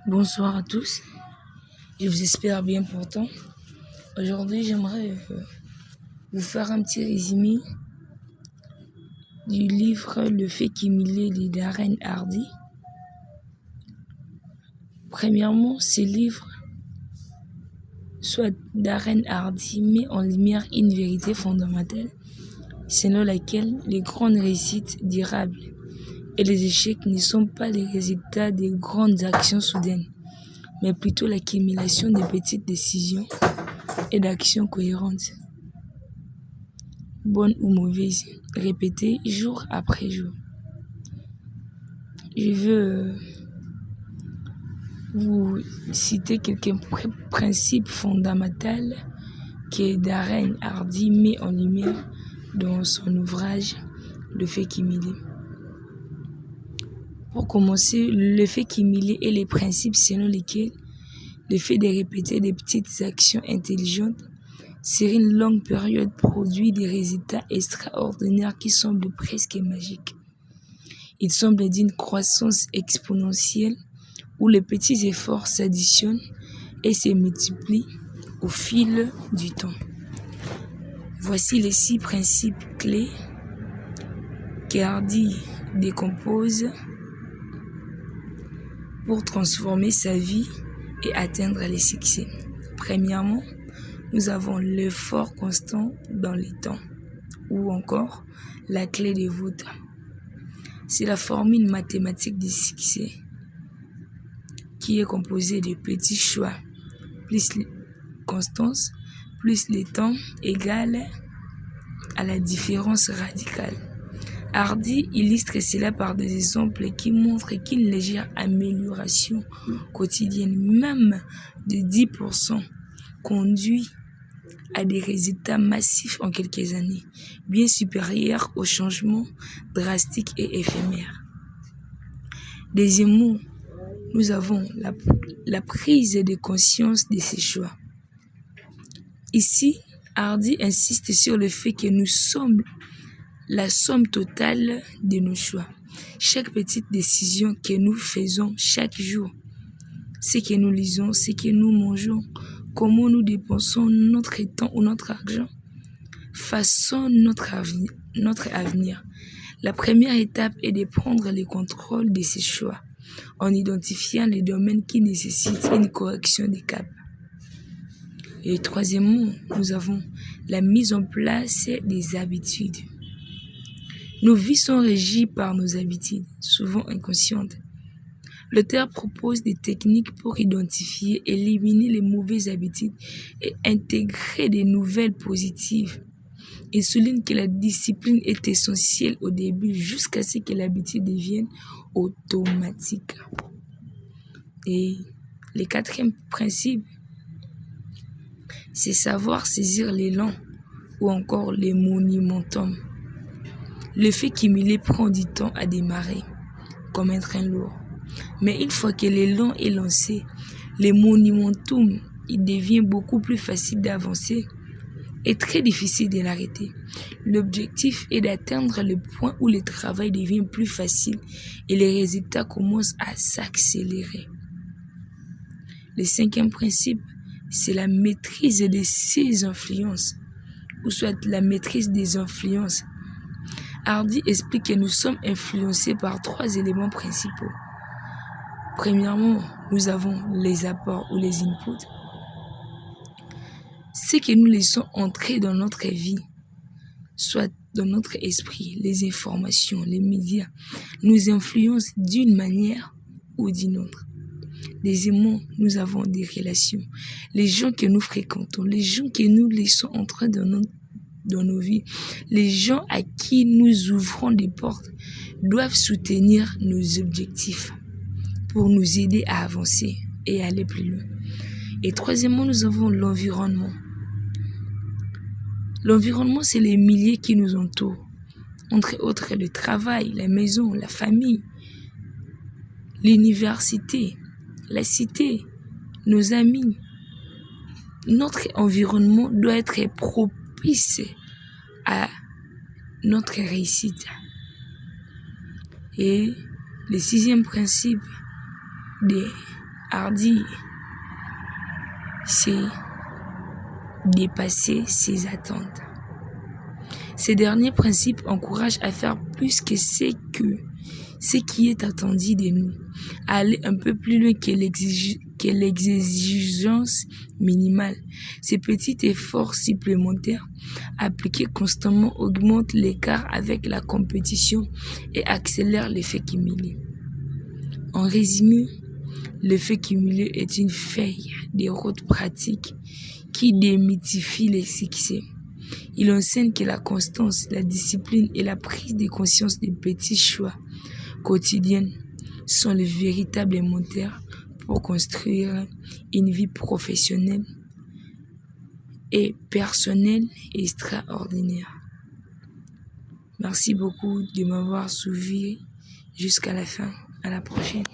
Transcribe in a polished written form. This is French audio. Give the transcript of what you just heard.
Bonsoir à tous, je vous espère bien portant. Aujourd'hui, j'aimerais vous faire un petit résumé du livre Le fait qu'Émilie de Darren Hardy. Premièrement, ce livre, soit Darren Hardy met en lumière une vérité fondamentale selon laquelle les grandes réussites durables et les échecs ne sont pas les résultats des grandes actions soudaines, mais plutôt l'accumulation de petites décisions et d'actions cohérentes, bonnes ou mauvaises, répétées jour après jour. Je veux vous citer quelques principes fondamentaux que Darren Hardy met en lumière dans son ouvrage Le fait qu'Émilie. Pour commencer, le fait qu'Émilie est les principes selon lesquels le fait de répéter des petites actions intelligentes sur une longue période produit des résultats extraordinaires qui semblent presque magiques. Il semble d'une croissance exponentielle où les petits efforts s'additionnent et se multiplient au fil du temps. Voici les 6 principes clés qu'Hardy décompose pour transformer sa vie et atteindre les succès. Premièrement, nous avons l'effort constant dans le temps, ou encore la clé des voûtes. C'est la formule mathématique du succès qui est composée de petits choix, plus constance, plus le temps égale à la différence radicale. Hardy illustre cela par des exemples qui montrent qu'une légère amélioration quotidienne, même de 10%, conduit à des résultats massifs en quelques années, bien supérieurs aux changements drastiques et éphémères. Deuxièmement, nous avons la prise de conscience de ces choix. Ici, Hardy insiste sur le fait que nous sommes la somme totale de nos choix. Chaque petite décision que nous faisons chaque jour, ce que nous lisons, ce que nous mangeons, comment nous dépensons notre temps ou notre argent, façonne notre avenir. La première étape est de prendre le contrôle de ces choix en identifiant les domaines qui nécessitent une correction des caps. Et troisièmement, nous avons la mise en place des habitudes. Nos vies sont régies par nos habitudes, souvent inconscientes. L'auteur propose des techniques pour identifier, éliminer les mauvaises habitudes et intégrer des nouvelles positives. Il souligne que la discipline est essentielle au début jusqu'à ce que l'habitude devienne automatique. Et le 4e principe, c'est savoir saisir l'élan ou encore les momentum. Le fait qu'Émilie prend du temps à démarrer, comme un train lourd. Mais une fois que l'élan est lancé, le momentum, il devient beaucoup plus facile d'avancer et très difficile de l'arrêter. L'objectif est d'atteindre le point où le travail devient plus facile et les résultats commencent à s'accélérer. Le 5e principe, c'est la maîtrise de ses influences, ou soit la maîtrise des influences. Hardy explique que nous sommes influencés par 3 éléments principaux. Premièrement, nous avons les apports ou les inputs. Ce que nous laissons entrer dans notre vie, soit dans notre esprit, les informations, les médias, nous influencent d'une manière ou d'une autre. Deuxièmement, nous avons des relations. Les gens que nous fréquentons, les gens que nous laissons entrer dans nos vies, les gens à qui nous ouvrons des portes doivent soutenir nos objectifs pour nous aider à avancer et aller plus loin. Et troisièmement, nous avons l'environnement. L'environnement, c'est les milieux qui nous entourent, entre autres le travail, la maison, la famille, l'université, la cité, nos amis. Notre environnement doit être propice à notre réussite. Et le 6e principe de Hardy, c'est dépasser ses attentes. Ces derniers principes encouragent à faire plus que ce qui est attendu de nous, à aller un peu plus loin que l'exigence minimale. Ces petits efforts supplémentaires appliqués constamment augmentent l'écart avec la compétition et accélèrent l'effet cumulé. En résumé, l'effet cumulé est une feuille de route pratique qui démystifie les succès. Il enseigne que la constance, la discipline et la prise de conscience des petits choix quotidiens sont les véritables moteurs pour construire une vie professionnelle et personnelle extraordinaire. Merci beaucoup de m'avoir suivi jusqu'à la fin. À la prochaine.